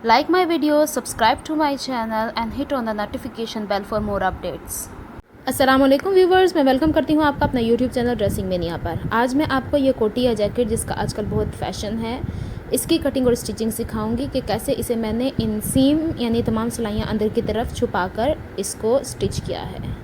Like my video, subscribe to my channel and hit on the notification bell for more updates. अस्सलामुअलैकुम viewers, मैं welcome करती हूँ आपका अपना यूट्यूब चैनल ड्रेसिंग मेनिया पर। आज मैं आपको ये कोटी या जैकेट जिसका आजकल बहुत फैशन है, इसकी कटिंग और स्टिचिंग सिखाऊंगी कि कैसे इसे मैंने इनसीम यानी तमाम सिलाइयाँ अंदर की तरफ छुपाकर इसको स्टिच किया है।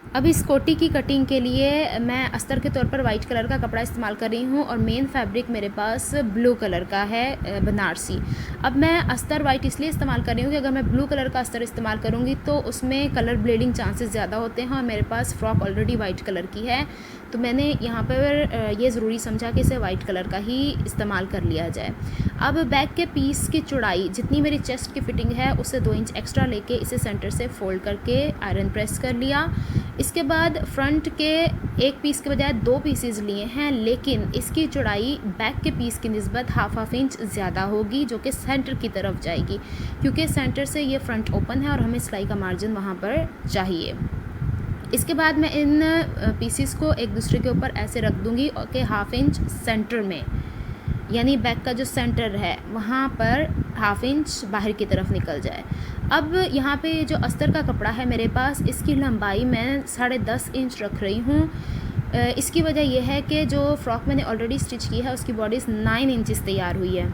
अब इस कोटी की कटिंग के लिए मैं अस्तर के तौर पर वाइट कलर का कपड़ा इस्तेमाल कर रही हूँ और मेन फैब्रिक मेरे पास ब्लू कलर का है, बनारसी। अब मैं अस्तर वाइट इसलिए इस्तेमाल कर रही हूँ कि अगर मैं ब्लू कलर का अस्तर इस्तेमाल करूँगी तो उसमें कलर ब्लीडिंग चांसेस ज़्यादा होते हैं और मेरे पास फ्रॉक ऑलरेडी वाइट कलर की है, तो मैंने यहाँ पर ये ज़रूरी समझा कि इसे वाइट कलर का ही इस्तेमाल कर लिया जाए। अब बैक के पीस की चौड़ाई जितनी मेरी चेस्ट की फिटिंग है उससे 2 इंच एक्स्ट्रा लेके इसे सेंटर से फोल्ड करके आयरन प्रेस कर लिया। इसके बाद फ्रंट के एक पीस के बजाय 2 पीसेस लिए हैं, लेकिन इसकी चौड़ाई बैक के पीस की निस्बत हाफ इंच ज़्यादा होगी जो कि सेंटर की तरफ जाएगी, क्योंकि सेंटर से ये फ्रंट ओपन है और हमें सिलाई का मार्जिन वहाँ पर चाहिए। इसके बाद मैं इन पीसेस को एक दूसरे के ऊपर ऐसे रख दूँगी कि हाफ इंच सेंटर में, यानी बैक का जो सेंटर है वहाँ पर हाफ इंच बाहर की तरफ निकल जाए। अब यहाँ पे जो अस्तर का कपड़ा है मेरे पास, इसकी लंबाई मैं 10.5 इंच रख रही हूँ। इसकी वजह यह है कि जो फ़्रॉक मैंने ऑलरेडी स्टिच की है उसकी बॉडी 9 इंचेस तैयार हुई है,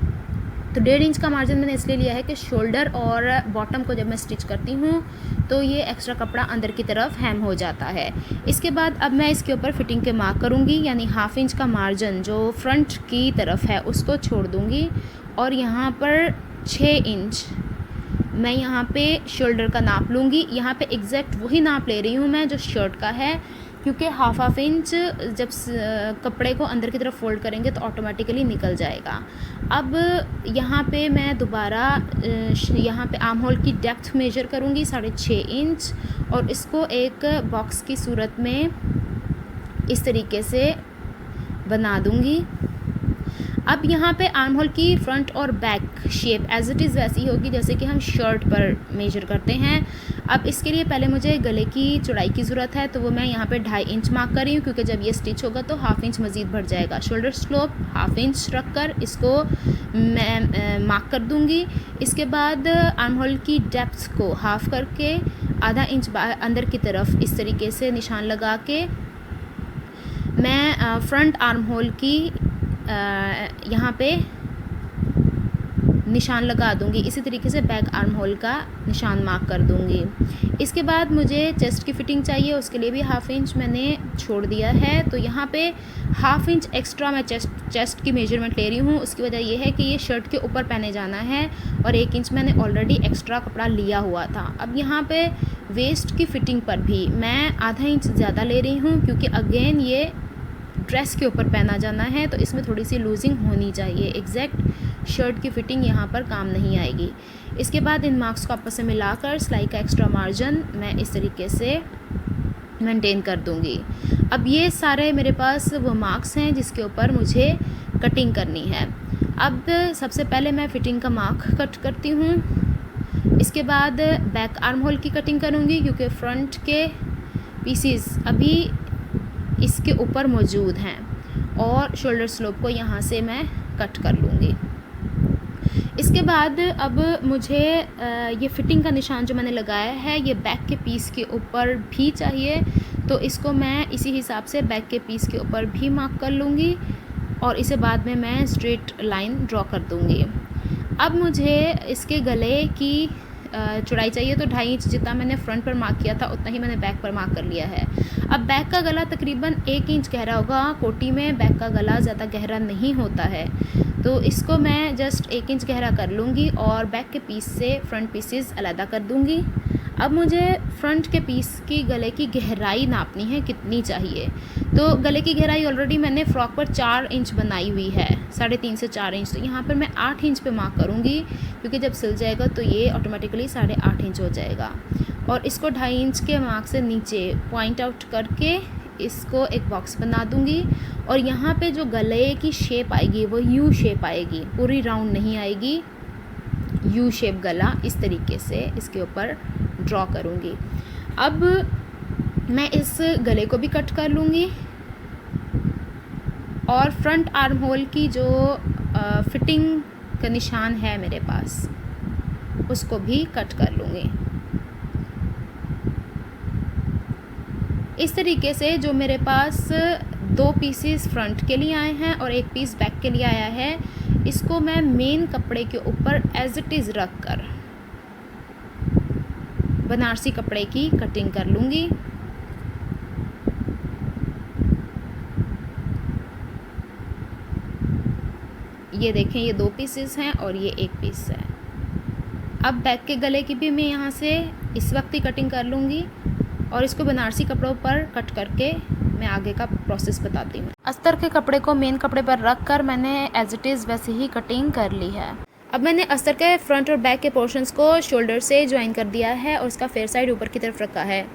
तो 1.5 इंच का मार्जिन मैंने इसलिए लिया है कि शोल्डर और बॉटम को जब मैं स्टिच करती हूँ तो ये एक्स्ट्रा कपड़ा अंदर की तरफ हैम हो जाता है। इसके बाद अब मैं इसके ऊपर फिटिंग के मार्क करूँगी, यानी हाफ इंच का मार्जिन जो फ्रंट की तरफ है उसको छोड़ दूँगी और यहाँ पर 6 इंच मैं यहाँ पे शोल्डर का नाप लूँगी। यहाँ पे एग्जैक्ट वही नाप ले रही हूँ मैं जो शर्ट का है, क्योंकि हाफ इंच जब कपड़े को अंदर की तरफ फोल्ड करेंगे तो ऑटोमेटिकली निकल जाएगा। अब यहाँ पे मैं दोबारा यहाँ पे आर्म होल की डेप्थ मेजर करूँगी 6.5 इंच और इसको एक बॉक्स की सूरत में इस तरीके से बना दूँगी। अब यहाँ पे आर्म होल की फ्रंट और back shape as it is वैसी होगी जैसे कि हम शर्ट पर मेजर करते हैं। अब इसके लिए पहले मुझे गले की चौड़ाई की ज़रूरत है, तो वो मैं यहाँ पे 2.5 इंच मार्क कर रही हूँ, क्योंकि जब ये स्टिच होगा तो हाफ इंच मज़ीद बढ़ जाएगा। शोल्डर स्लोप हाफ इंच रख कर इसको मैं मार्क कर दूँगी। इसके बाद आर्म होल की डेप्थ को हाफ करके आधा इंच अंदर की तरफ इस तरीके से निशान लगा के मैं फ्रंट आर्म होल की यहाँ पे निशान लगा दूँगी। इसी तरीके से बैक आर्म होल का निशान मार्क कर दूँगी। इसके बाद मुझे चेस्ट की फ़िटिंग चाहिए, उसके लिए भी हाफ इंच मैंने छोड़ दिया है, तो यहाँ पे हाफ इंच एक्स्ट्रा मैं चेस्ट की मेजरमेंट ले रही हूँ। उसकी वजह यह है कि ये शर्ट के ऊपर पहने जाना है और 1 इंच मैंने ऑलरेडी एक्स्ट्रा कपड़ा लिया हुआ था। अब यहाँ पे वेस्ट की फ़िटिंग पर भी मैं आधा इंच ज़्यादा ले रही हूँ, क्योंकि अगेन ये ड्रेस के ऊपर पहना जाना है तो इसमें थोड़ी सी लूजिंग होनी चाहिए। एग्जैक्ट शर्ट की फ़िटिंग यहाँ पर काम नहीं आएगी। इसके बाद इन मार्क्स को आपस में मिलाकर सिलाई का एक्स्ट्रा मार्जिन मैं इस तरीके से मेंटेन कर दूँगी। अब ये सारे मेरे पास वो मार्क्स हैं जिसके ऊपर मुझे कटिंग करनी है। अब सबसे पहले मैं फ़िटिंग का मार्क कट करती हूँ। इसके बाद बैक आर्म होल की कटिंग करूँगी, क्योंकि फ्रंट के पीसीस अभी इसके ऊपर मौजूद हैं और शोल्डर स्लोप को यहाँ से मैं कट कर लूँगी। इसके बाद अब मुझे ये फ़िटिंग का निशान जो मैंने लगाया है ये बैक के पीस के ऊपर भी चाहिए, तो इसको मैं इसी हिसाब से बैक के पीस के ऊपर भी मार्क कर लूँगी और इसे बाद में मैं स्ट्रेट लाइन ड्रॉ कर दूँगी। अब मुझे इसके गले की चौड़ाई चाहिए, तो 2.5 इंच जितना मैंने फ्रंट पर मार्क किया था उतना ही मैंने बैक पर मार्क कर लिया है। अब बैक का गला तकरीबन 1 इंच गहरा होगा। कोटी में बैक का गला ज़्यादा गहरा नहीं होता है, तो इसको मैं जस्ट 1 इंच गहरा कर लूँगी और बैक के पीस से फ्रंट पीसेस अलग कर दूँगी। अब मुझे फ्रंट के पीस की गले की गहराई नापनी है, कितनी चाहिए। तो गले की गहराई ऑलरेडी मैंने फ़्रॉक पर 4 इंच बनाई हुई है, 3.5 से 4 इंच, तो यहाँ पर मैं 8 इंच पे मार्क करूँगी, क्योंकि जब सिल जाएगा तो ये ऑटोमेटिकली 8.5 इंच हो जाएगा। और इसको 2.5 इंच के मार्क से नीचे पॉइंट आउट करके इसको एक बॉक्स बना दूँगी और यहाँ पे जो गले की शेप आएगी वो यू शेप आएगी, पूरी राउंड नहीं आएगी, यू शेप गला इस तरीके से इसके ऊपर ड्रॉ करूँगी। अब मैं इस गले को भी कट कर लूँगी और फ्रंट आर्म होल की जो फिटिंग का निशान है मेरे पास, उसको भी कट कर लूँगी। इस तरीके से जो मेरे पास 2 पीसेस फ्रंट के लिए आए हैं और 1 पीस बैक के लिए आया है, इसको मैं मेन कपड़े के ऊपर एज इट इज़ रख कर बनारसी कपड़े की कटिंग कर लूँगी। ये देखें, ये 2 पीसेस हैं और ये 1 पीस है। अब बैक के गले की भी मैं यहाँ से इस वक्त ही कटिंग कर लूँगी और इसको बनारसी कपड़ों पर कट करके मैं आगे का प्रोसेस बताती हूँ। अस्तर के कपड़े को मेन कपड़े पर रख कर मैंने एज इट इज़ वैसे ही कटिंग कर ली है। अब मैंने अस्तर के फ्रंट और बैक के पोर्शंस को शोल्डर से ज्वाइन कर दिया है और उसका फेयर साइड ऊपर की तरफ रखा है।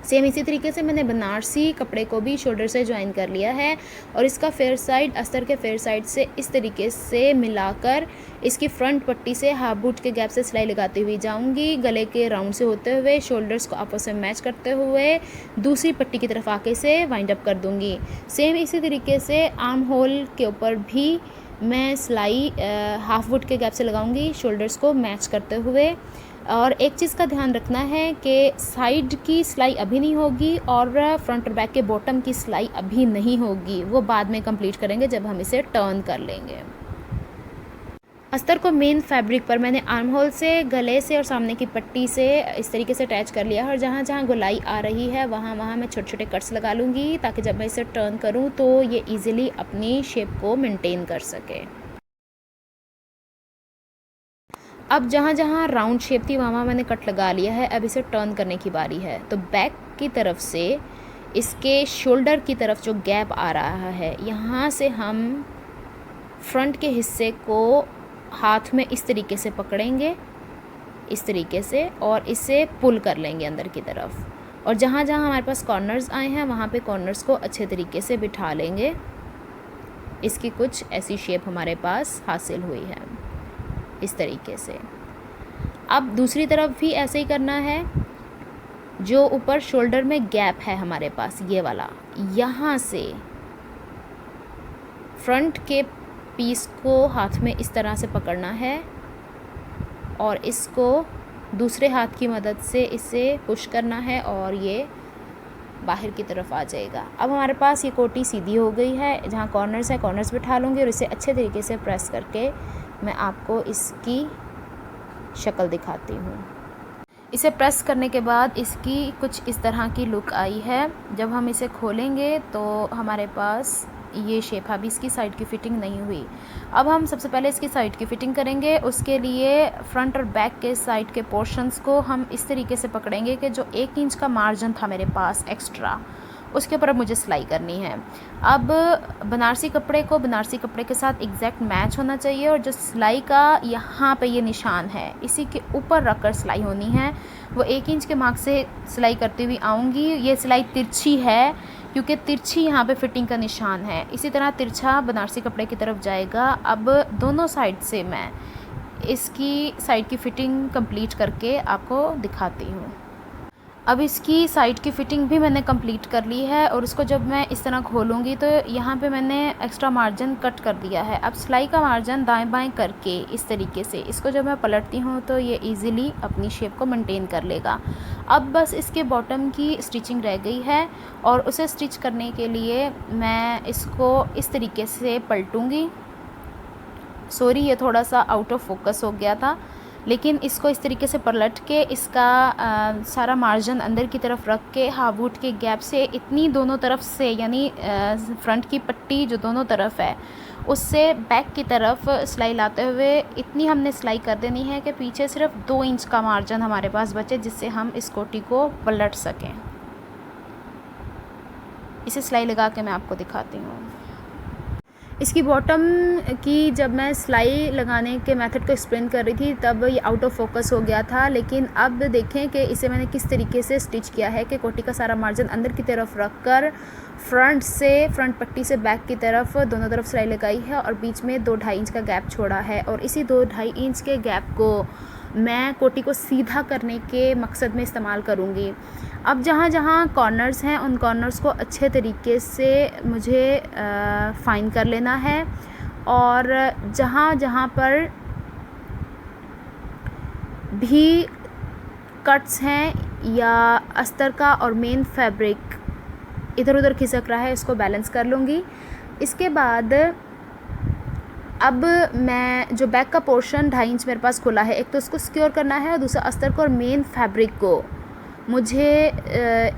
सेम इसी तरीके से मैंने बनारसी कपड़े को भी शोल्डर से ज्वाइन कर लिया है और इसका फेयर साइड अस्तर के फेयर साइड से इस तरीके से मिलाकर इसकी फ्रंट पट्टी से हाफ बूट के गैप से सिलाई लगाती हुई जाऊंगी। गले के राउंड से होते हुए शोल्डर्स को आपस में मैच करते हुए दूसरी पट्टी की तरफ आके से वाइंड अप कर दूंगी। सेम इसी तरीके से आर्म होल के ऊपर भी मैं सिलाई हाफ बूट के गैप से लगाऊंगी, शोल्डर्स को मैच करते हुए। और एक चीज़ का ध्यान रखना है कि साइड की सिलाई अभी नहीं होगी और फ्रंट और बैक के बॉटम की सिलाई अभी नहीं होगी, वो बाद में कंप्लीट करेंगे जब हम इसे टर्न कर लेंगे। अस्तर को मेन फैब्रिक पर मैंने आर्म होल से, गले से और सामने की पट्टी से इस तरीके से अटैच कर लिया है और जहाँ जहाँ गोलाई आ रही है वहाँ वहाँ मैं छोटे छोटे कट्स लगा लूँगी ताकि जब मैं इसे टर्न करूँ तो ये ईज़िली अपनी शेप को मेंटेन कर सके। अब जहाँ जहाँ राउंड शेप थी वहाँ मैंने कट लगा लिया है। अब इसे टर्न करने की बारी है। तो बैक की तरफ से इसके शोल्डर की तरफ जो गैप आ रहा है, यहाँ से हम फ्रंट के हिस्से को हाथ में इस तरीके से पकड़ेंगे, इस तरीके से, और इसे पुल कर लेंगे अंदर की तरफ। और जहाँ जहाँ हमारे पास कॉर्नर्स आए हैं वहाँ पे कॉर्नर्स को अच्छे तरीके से बिठा लेंगे। इसकी कुछ ऐसी शेप हमारे पास हासिल हुई है इस तरीके से। अब दूसरी तरफ भी ऐसे ही करना है। जो ऊपर शोल्डर में गैप है हमारे पास, ये वाला, यहाँ से फ्रंट के पीस को हाथ में इस तरह से पकड़ना है और इसको दूसरे हाथ की मदद से इसे पुश करना है और ये बाहर की तरफ आ जाएगा। अब हमारे पास ये कोटी सीधी हो गई है। जहाँ कॉर्नर्स है कॉर्नर्स बिठा लूँगी और इसे अच्छे तरीके से प्रेस करके मैं आपको इसकी शक्ल दिखाती हूँ। इसे प्रेस करने के बाद इसकी कुछ इस तरह की लुक आई है। जब हम इसे खोलेंगे तो हमारे पास ये शेप है। अभी इसकी साइड की फ़िटिंग नहीं हुई। अब हम सबसे पहले इसकी साइड की फ़िटिंग करेंगे। उसके लिए फ्रंट और बैक के साइड के पोर्शंस को हम इस तरीके से पकड़ेंगे कि जो 1 इंच का मार्जिन था मेरे पास एक्स्ट्रा, उसके ऊपर अब मुझे सिलाई करनी है। अब बनारसी कपड़े को बनारसी कपड़े के साथ एग्जैक्ट मैच होना चाहिए और जो सिलाई का यहाँ पे ये निशान है, इसी के ऊपर रखकर सिलाई होनी है। वो 1 इंच के मार्क से सिलाई करती हुई आऊँगी। ये सिलाई तिरछी है क्योंकि तिरछी यहाँ पे फिटिंग का निशान है। इसी तरह तिरछा बनारसी कपड़े की तरफ जाएगा। अब दोनों साइड से मैं इसकी साइड की फ़िटिंग कंप्लीट करके आपको दिखाती हूँ। अब इसकी साइड की फ़िटिंग भी मैंने कंप्लीट कर ली है और इसको जब मैं इस तरह खोलूँगी तो यहाँ पे मैंने एक्स्ट्रा मार्जिन कट कर दिया है। अब सिलाई का मार्जिन दाएं बाएं करके इस तरीके से इसको जब मैं पलटती हूँ तो ये इजीली अपनी शेप को मेंटेन कर लेगा। अब बस इसके बॉटम की स्टिचिंग रह गई है और उसे स्टिच करने के लिए मैं इसको इस तरीके से पलटूँगी। सॉरी, ये थोड़ा सा आउट ऑफ फोकस हो गया था, लेकिन इसको इस तरीके से पलट के इसका सारा मार्जिन अंदर की तरफ रख के हाफ बूट के गैप से इतनी दोनों तरफ से, यानी फ्रंट की पट्टी जो दोनों तरफ है उससे बैक की तरफ सिलाई लाते हुए इतनी हमने सिलाई कर देनी है कि पीछे सिर्फ 2 इंच का मार्जिन हमारे पास बचे, जिससे हम इस कोटी को पलट सकें। इसे सिलाई लगा के मैं आपको दिखाती हूँ। इसकी बॉटम की जब मैं सिलाई लगाने के मेथड को एक्सप्लेन कर रही थी तब ये आउट ऑफ फोकस हो गया था, लेकिन अब देखें कि इसे मैंने किस तरीके से स्टिच किया है कि कोटी का सारा मार्जिन अंदर की तरफ रखकर फ्रंट पट्टी से बैक की तरफ दोनों तरफ सिलाई लगाई है और बीच में 2-2.5 इंच का गैप छोड़ा है। और इसी 2-2.5 इंच के गैप को मैं कोटी को सीधा करने के मकसद में इस्तेमाल करूँगी। अब जहाँ जहाँ कॉर्नर्स हैं उन कॉर्नर्स को अच्छे तरीके से मुझे फाइन कर लेना है और जहाँ जहाँ पर भी कट्स हैं या अस्तर का और मेन फैब्रिक इधर उधर खिसक रहा है, इसको बैलेंस कर लूँगी। इसके बाद अब मैं जो बैक का पोर्शन 2.5 इंच मेरे पास खुला है, एक तो उसको सिक्योर करना है और दूसरा अस्तर को और मेन फैब्रिक को मुझे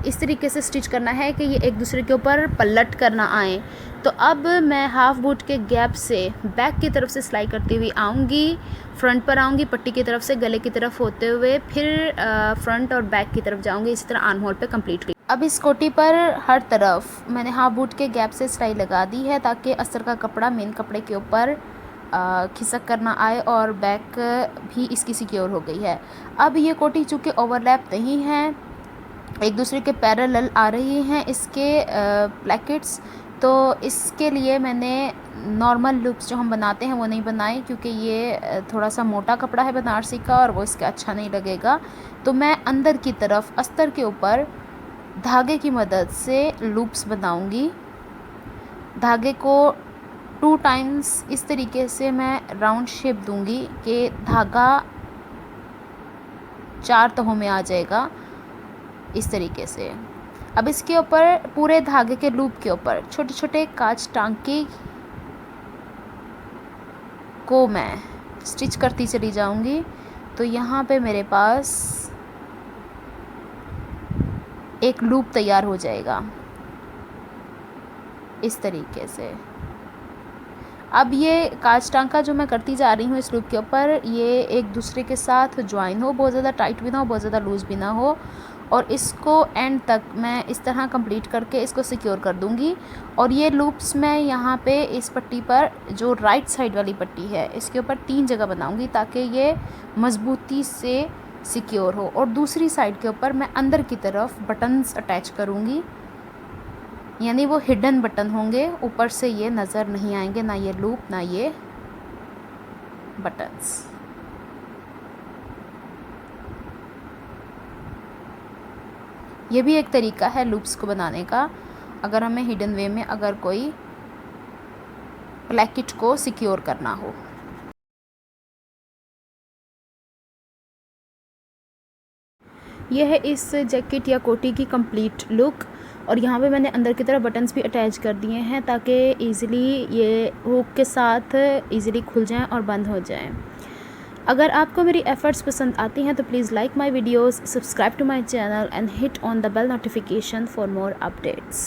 इस तरीके से स्टिच करना है कि ये एक दूसरे के ऊपर पलट कर ना आए। तो अब मैं हाफ बूट के गैप से बैक की तरफ से सिलाई करती हुई आऊँगी, फ्रंट पर आऊँगी पट्टी की तरफ से गले की तरफ होते हुए, फिर फ्रंट और बैक की तरफ जाऊँगी, इसी तरह आर्म होल पे कंप्लीट की। अब इस कोटी पर हर तरफ मैंने हाफ बूट के गैप से सिलाई लगा दी है ताकि अस्तर का कपड़ा मेन कपड़े के ऊपर खिसक कर ना आए और बैक भी इसकी सिक्योर हो गई है। अब ये कोटी चूँकि ओवरलैप नहीं है, एक दूसरे के पैरेलल आ रही हैं इसके प्लैकेट्स, तो इसके लिए मैंने नॉर्मल लूप्स जो हम बनाते हैं वो नहीं बनाए, क्योंकि ये थोड़ा सा मोटा कपड़ा है बनारसी का और वो इसका अच्छा नहीं लगेगा। तो मैं अंदर की तरफ अस्तर के ऊपर धागे की मदद से लूप्स बनाऊंगी। धागे को 2 टाइम्स इस तरीके से मैं राउंड शेप दूंगी कि धागा 4 तहों में आ जाएगा, इस तरीके से। अब इसके ऊपर पूरे धागे के लूप के ऊपर छोटे छोटे कांच टांके को मैं स्टिच करती चली जाऊंगी। तो यहाँ पे मेरे पास एक लूप तैयार हो जाएगा इस तरीके से। अब ये कांच टांका जो मैं करती जा रही हूँ इस लूप के ऊपर, ये एक दूसरे के साथ ज्वाइन हो, बहुत ज़्यादा टाइट भी ना हो, बहुत ज़्यादा लूज़ भी ना हो, और इसको एंड तक मैं इस तरह कंप्लीट करके इसको सिक्योर कर दूंगी। और ये लूप्स मैं यहाँ पे इस पट्टी पर, जो राइट साइड वाली पट्टी है, इसके ऊपर 3 जगह बनाऊंगी ताकि ये मज़बूती से सिक्योर हो। और दूसरी साइड के ऊपर मैं अंदर की तरफ बटन्स अटैच करूँगी, यानी वो हिडन बटन होंगे, ऊपर से ये नज़र नहीं आएंगे, ना ये लूप ना ये बटन्स। ये भी एक तरीका है लूप्स को बनाने का, अगर हमें हिडन वे में अगर कोई प्लैकेट को सिक्योर करना हो। यह है इस जैकेट या कोटी की कंप्लीट लुक, और यहाँ पे मैंने अंदर की तरफ बटन्स भी अटैच कर दिए हैं ताकि इजीली ये हुक के साथ इजीली खुल जाएं और बंद हो जाएं। अगर आपको मेरी एफ़र्ट्स पसंद आती हैं तो please like my videos, subscribe to my channel and hit on the bell notification for more updates.